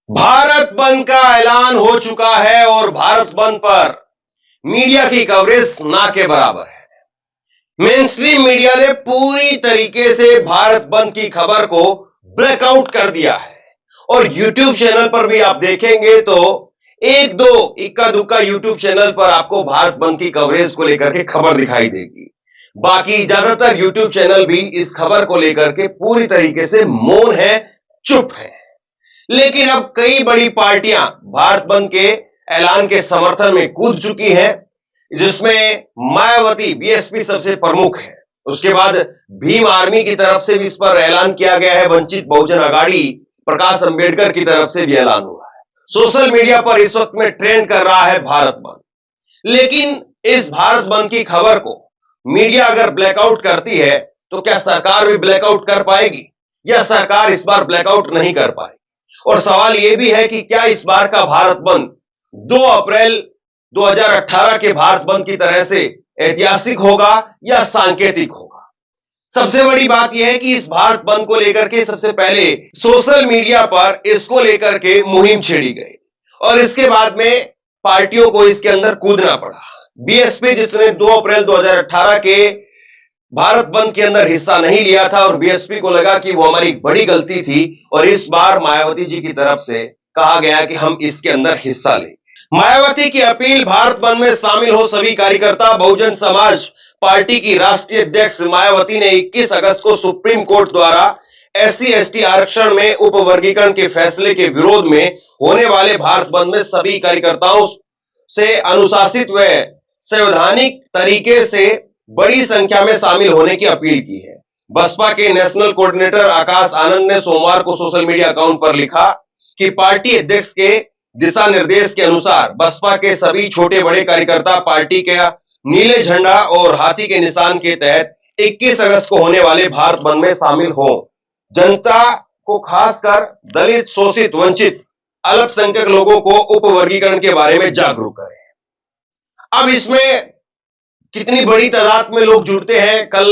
भारत बंद का ऐलान हो चुका है और भारत बंद पर मीडिया की कवरेज ना के बराबर है। मेन स्ट्रीम मीडिया ने पूरी तरीके से भारत बंद की खबर को ब्लैकआउट कर दिया है और YouTube चैनल पर भी आप देखेंगे तो एक दो इक्का दुक्का YouTube चैनल पर आपको भारत बंद की कवरेज को लेकर के खबर दिखाई देगी। बाकी ज्यादातर YouTube चैनल भी इस खबर को लेकर के पूरी तरीके से मौन है, चुप है। लेकिन अब कई बड़ी पार्टियां भारत बंद के ऐलान के समर्थन में कूद चुकी हैं, जिसमें मायावती बीएसपी सबसे प्रमुख है। उसके बाद भीम आर्मी की तरफ से भी इस पर ऐलान किया गया है। वंचित बहुजन आघाड़ी प्रकाश अंबेडकर की तरफ से भी ऐलान हुआ है। सोशल मीडिया पर इस वक्त में ट्रेंड कर रहा है भारत बंद। लेकिन इस भारत बंद की खबर को मीडिया अगर ब्लैकआउट करती है तो क्या सरकार भी ब्लैकआउट कर पाएगी या सरकार इस बार ब्लैकआउट नहीं कर पाएगी? और सवाल यह भी है कि क्या इस बार का भारत बंद 2 अप्रैल 2018 के भारत बंद की तरह से ऐतिहासिक होगा या सांकेतिक होगा? सबसे बड़ी बात यह है कि इस भारत बंद को लेकर के सबसे पहले सोशल मीडिया पर इसको लेकर के मुहिम छेड़ी गई और इसके बाद में पार्टियों को इसके अंदर कूदना पड़ा। बीएसपी जिसने 2 अप्रैल 2018 के भारत बंद के अंदर हिस्सा नहीं लिया था और बीएसपी को लगा कि वो हमारी बड़ी गलती थी और इस बार मायावती जी की तरफ से कहा गया कि हम इसके अंदर हिस्सा लें। मायावती की अपील, भारत बंद में शामिल हो सभी कार्यकर्ता। बहुजन समाज पार्टी की राष्ट्रीय अध्यक्ष मायावती ने 21 अगस्त को सुप्रीम कोर्ट द्वारा SC/ST आरक्षण में उपवर्गीकरण के फैसले के विरोध में होने वाले भारत बंद में सभी कार्यकर्ताओं से अनुशासित व संवैधानिक तरीके से बड़ी संख्या में शामिल होने की अपील की है। बसपा के नेशनल कोऑर्डिनेटर आकाश आनंद ने सोमवार को सोशल मीडिया अकाउंट पर लिखा कि पार्टी अध्यक्ष के दिशा निर्देश के अनुसार बसपा के सभी छोटे बड़े कार्यकर्ता पार्टी के नीले झंडा और हाथी के निशान के तहत 21 अगस्त को होने वाले भारत बंद में शामिल हों। जनता को, खासकर दलित, शोषित, वंचित, अल्पसंख्यक लोगों को उपवर्गीकरण के बारे में जागरूक करें। अब इसमें कितनी बड़ी तादाद में लोग जुड़ते हैं। कल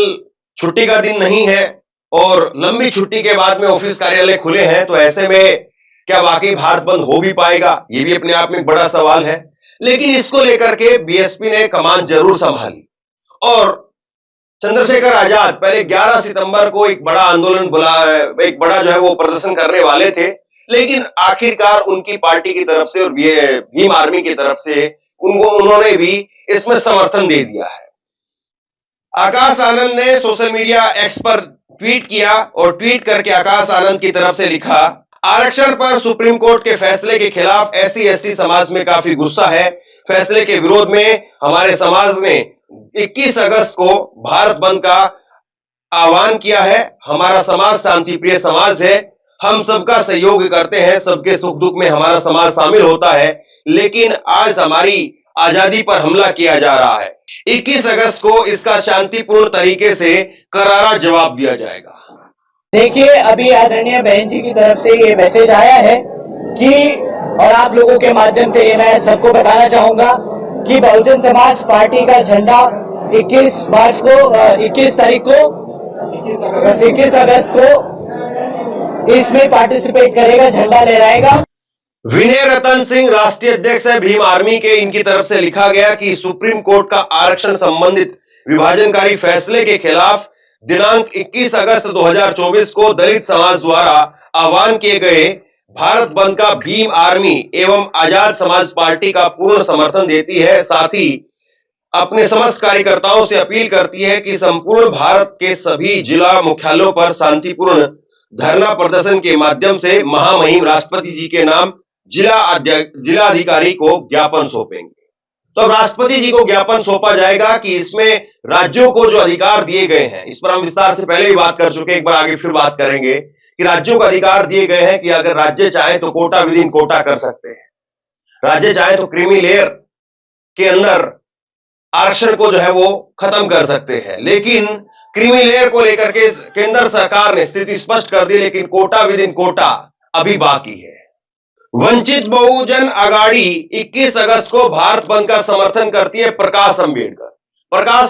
छुट्टी का दिन नहीं है और लंबी छुट्टी के बाद में ऑफिस कार्यालय खुले हैं, तो ऐसे में क्या वाकई भारत बंद हो भी पाएगा? ये भी अपने आप में बड़ा सवाल है। लेकिन इसको लेकर के बीएसपी ने कमान जरूर संभाली और चंद्रशेखर आजाद पहले 11 सितंबर को एक बड़ा आंदोलन एक बड़ा जो है वो प्रदर्शन करने वाले थे, लेकिन आखिरकार उनकी पार्टी की तरफ से और भीम आर्मी की तरफ से उन्होंने भी इसमें समर्थन दे दिया है। आकाश आनंद ने सोशल मीडिया एक्स पर ट्वीट किया और ट्वीट करके आकाश आनंद की तरफ से लिखा, आरक्षण पर सुप्रीम कोर्ट के फैसले के खिलाफ SC/ST समाज में काफी गुस्सा है। फैसले के विरोध में हमारे समाज ने 21 अगस्त को भारत बंद का आह्वान किया है। हमारा समाज शांति प्रिय समाज है, हम सबका सहयोग करते हैं, सबके सुख दुख में हमारा समाज शामिल होता है, लेकिन आज हमारी आजादी पर हमला किया जा रहा है। 21 अगस्त को इसका शांतिपूर्ण तरीके से करारा जवाब दिया जाएगा। देखिए, अभी आदरणीय बहन जी की तरफ से ये मैसेज आया है कि, और आप लोगों के माध्यम से ये मैं सबको बताना चाहूंगा कि बहुजन समाज पार्टी का झंडा 21 अगस्त को इसमें पार्टिसिपेट करेगा, झंडा लहराएगा। विनय रतन सिंह राष्ट्रीय अध्यक्ष है भीम आर्मी के, इनकी तरफ से लिखा गया कि सुप्रीम कोर्ट का आरक्षण संबंधित विभाजनकारी फैसले के खिलाफ दिनांक 21 अगस्त 2024 को दलित समाज द्वारा आह्वान किए गए भारत बंद का भीम आर्मी एवं आजाद समाज पार्टी का पूर्ण समर्थन देती है। साथ ही अपने समस्त कार्यकर्ताओं से अपील करती है कि संपूर्ण भारत के सभी जिला मुख्यालयों पर शांतिपूर्ण धरना प्रदर्शन के माध्यम से महामहिम राष्ट्रपति जी के नाम जिलाधिकारी को ज्ञापन सौंपेंगे। तो अब राष्ट्रपति जी को ज्ञापन सौंपा जाएगा कि इसमें राज्यों को जो अधिकार दिए गए हैं, इस पर हम विस्तार से पहले भी बात कर चुके हैं, एक बार आगे फिर बात करेंगे कि राज्यों को अधिकार दिए गए हैं कि अगर राज्य चाहे तो कोटा विद इन कोटा कर सकते हैं, राज्य चाहे तो क्रीमी लेयर के अंदर आरक्षण को जो है वो खत्म कर सकते हैं। लेकिन क्रीमी लेयर को लेकर के केंद्र सरकार ने स्थिति स्पष्ट कर दी, लेकिन कोटा विद इन कोटा अभी बाकी है। वंचित बहुजन आघाड़ी 21 अगस्त को भारत बंद का समर्थन करती है। प्रकाश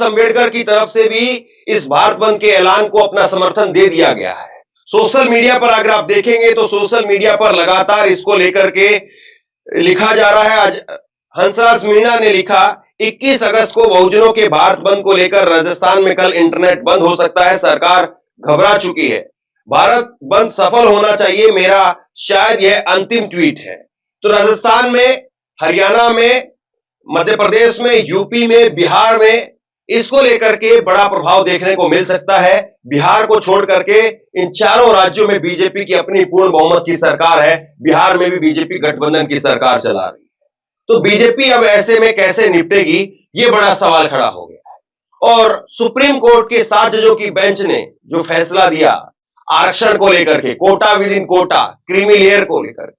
अंबेडकर की तरफ से भी इस भारत बंद के ऐलान को अपना समर्थन दे दिया गया है। सोशल मीडिया पर अगर आप देखेंगे तो सोशल मीडिया पर लगातार इसको लेकर के लिखा जा रहा है। आज हंसराज मीणा ने लिखा, 21 अगस्त को बहुजनों के भारत बंद को लेकर राजस्थान में कल इंटरनेट बंद हो सकता है, सरकार घबरा चुकी है, भारत बंद सफल होना चाहिए, मेरा शायद यह अंतिम ट्वीट है। तो राजस्थान में, हरियाणा में, मध्य प्रदेश में, यूपी में, बिहार में इसको लेकर के बड़ा प्रभाव देखने को मिल सकता है। बिहार को छोड़ करके इन चारों राज्यों में बीजेपी की अपनी पूर्ण बहुमत की सरकार है। बिहार में भी बीजेपी गठबंधन की सरकार चला रही है। तो बीजेपी अब ऐसे में कैसे निपटेगी, ये बड़ा सवाल खड़ा हो गया है। और सुप्रीम कोर्ट के 7 जजों की बेंच ने जो फैसला दिया आरक्षण को लेकर के, quota within quota, creamy layer को लेकर,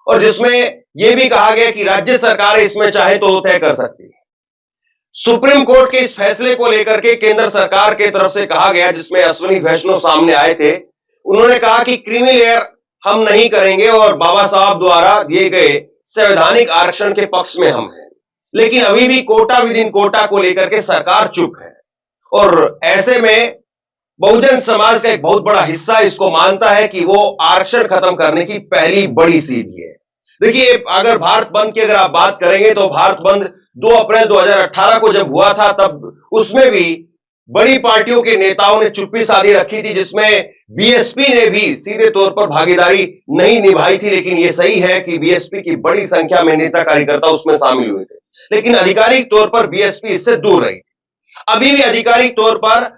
और जिसमें यह भी कहा गया कि राज्य सरकार इसमें चाहे तो तय कर सकती है। सुप्रीम कोर्ट के इस फैसले को लेकर के केंद्र सरकार की तरफ से कहा गया, जिसमें अश्विनी वैष्णव सामने आए थे, उन्होंने कहा कि क्रीमी लेयर हम नहीं करेंगे और बाबा साहब द्वारा दिए गए संवैधानिक आरक्षण के पक्ष में हम हैं। लेकिन अभी भी कोटा विद इन कोटा को लेकर के सरकार चुप है और ऐसे में बहुजन समाज का एक बहुत बड़ा हिस्सा इसको मानता है कि वो आरक्षण खत्म करने की पहली बड़ी सीढ़ी है। देखिए, अगर भारत बंद की अगर आप बात करेंगे तो भारत बंद 2 अप्रैल 2018 को जब हुआ था, तब उसमें भी बड़ी पार्टियों के नेताओं ने चुप्पी साधी रखी थी, जिसमें बीएसपी ने भी सीधे तौर पर भागीदारी नहीं निभाई थी। लेकिन यह सही है कि बीएसपी की बड़ी संख्या में नेता कार्यकर्ता उसमें शामिल हुए थे, लेकिन आधिकारिक तौर पर बीएसपी इससे दूर रही थी। अभी भी आधिकारिक तौर पर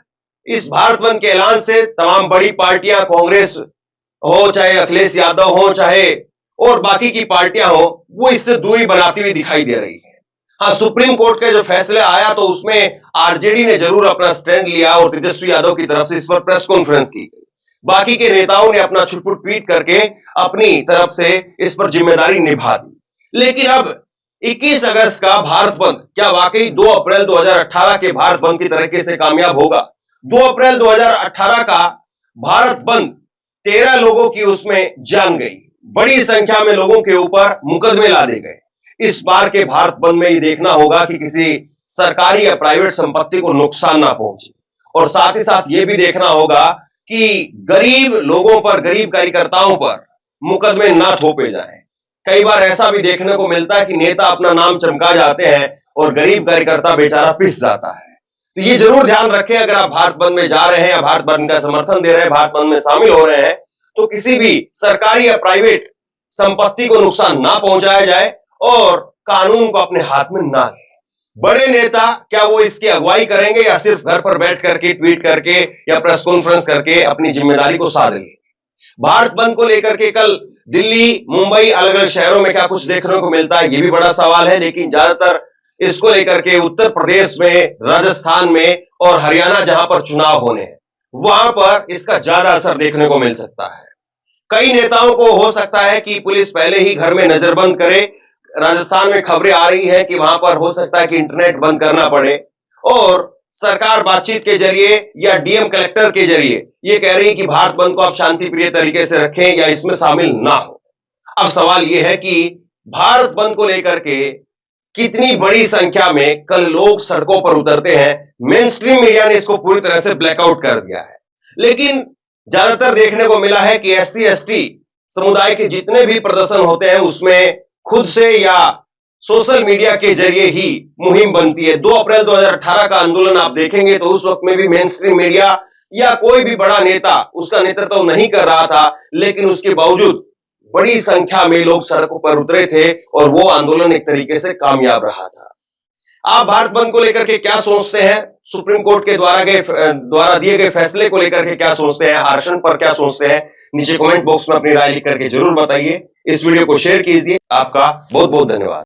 इस भारत बंद के ऐलान से तमाम बड़ी पार्टियां, कांग्रेस हो, चाहे अखिलेश यादव हो, चाहे और बाकी की पार्टियां हो, वो इससे दूरी बनाती हुई दिखाई दे रही है। हाँ, सुप्रीम कोर्ट का जो फैसला आया तो उसमें आरजेडी ने जरूर अपना स्टैंड लिया और तेजस्वी यादव की तरफ से इस पर प्रेस कॉन्फ्रेंस की गई। बाकी के नेताओं ने अपना छुटपुट ट्वीट करके अपनी तरफ से इस पर जिम्मेदारी निभा दी। लेकिन अब 21 अगस्त का भारत बंद क्या वाकई 2 अप्रैल 2018 के भारत बंद की तरीके से कामयाब होगा? 2 अप्रैल 2018 का भारत बंद 13 लोगों की उसमें जान गई, बड़ी संख्या में लोगों के ऊपर मुकदमे लादे गए। इस बार के भारत बंद में ये देखना होगा कि किसी सरकारी या प्राइवेट संपत्ति को नुकसान ना पहुंचे, और साथ ही साथ ये भी देखना होगा कि गरीब लोगों पर, गरीब कार्यकर्ताओं पर मुकदमे ना थोपे जाएं। कई बार ऐसा भी देखने को मिलता है कि नेता अपना नाम चमका जाते हैं और गरीब कार्यकर्ता बेचारा पिस जाता है। तो ये जरूर ध्यान रखें, अगर आप भारत बंद में जा रहे हैं या भारत बंद का समर्थन दे रहे हैं, भारत बंद में शामिल हो रहे हैं, तो किसी भी सरकारी या प्राइवेट संपत्ति को नुकसान ना पहुंचाया जाए और कानून को अपने हाथ में ना ले। बड़े नेता क्या वो इसकी अगुवाई करेंगे या सिर्फ घर पर बैठ करके ट्वीट करके या प्रेस कॉन्फ्रेंस करके अपनी जिम्मेदारी को साध लेंगे? भारत बंद को लेकर के कल दिल्ली, मुंबई, अलग अलग शहरों में क्या कुछ देखने को मिलता है, ये भी बड़ा सवाल है। लेकिन ज्यादातर इसको लेकर के उत्तर प्रदेश में, राजस्थान में और हरियाणा जहां पर चुनाव होने हैं, वहां पर इसका ज्यादा असर देखने को मिल सकता है। कई नेताओं को हो सकता है कि पुलिस पहले ही घर में नजरबंद करे। राजस्थान में खबरें आ रही हैं कि वहां पर हो सकता है कि इंटरनेट बंद करना पड़े, और सरकार बातचीत के जरिए या डीएम कलेक्टर के जरिए ये कह रही है कि भारत बंद को आप शांति प्रिय तरीके से रखें या इसमें शामिल ना हो। अब सवाल यह है कि भारत बंद को लेकर के कितनी बड़ी संख्या में कल लोग सड़कों पर उतरते हैं। मेन स्ट्रीम मीडिया ने इसको पूरी तरह से ब्लैकआउट कर दिया है, लेकिन ज्यादातर देखने को मिला है कि एससी एसटी समुदाय के जितने भी प्रदर्शन होते हैं उसमें खुद से या सोशल मीडिया के जरिए ही मुहिम बनती है। 2 अप्रैल 2018 का आंदोलन आप देखेंगे तो उस वक्त में भी मेन स्ट्रीम मीडिया या कोई भी बड़ा नेता उसका नेतृत्व नहीं कर रहा था, लेकिन उसके बावजूद बड़ी संख्या में लोग सड़कों पर उतरे थे और वो आंदोलन एक तरीके से कामयाब रहा था। आप भारत बंद को लेकर के क्या सोचते हैं? सुप्रीम कोर्ट के द्वारा दिए गए फैसले को लेकर के क्या सोचते हैं? आरक्षण पर क्या सोचते हैं? नीचे कमेंट बॉक्स में अपनी राय लिख करके जरूर बताइए। इस वीडियो को शेयर कीजिए। आपका बहुत बहुत धन्यवाद।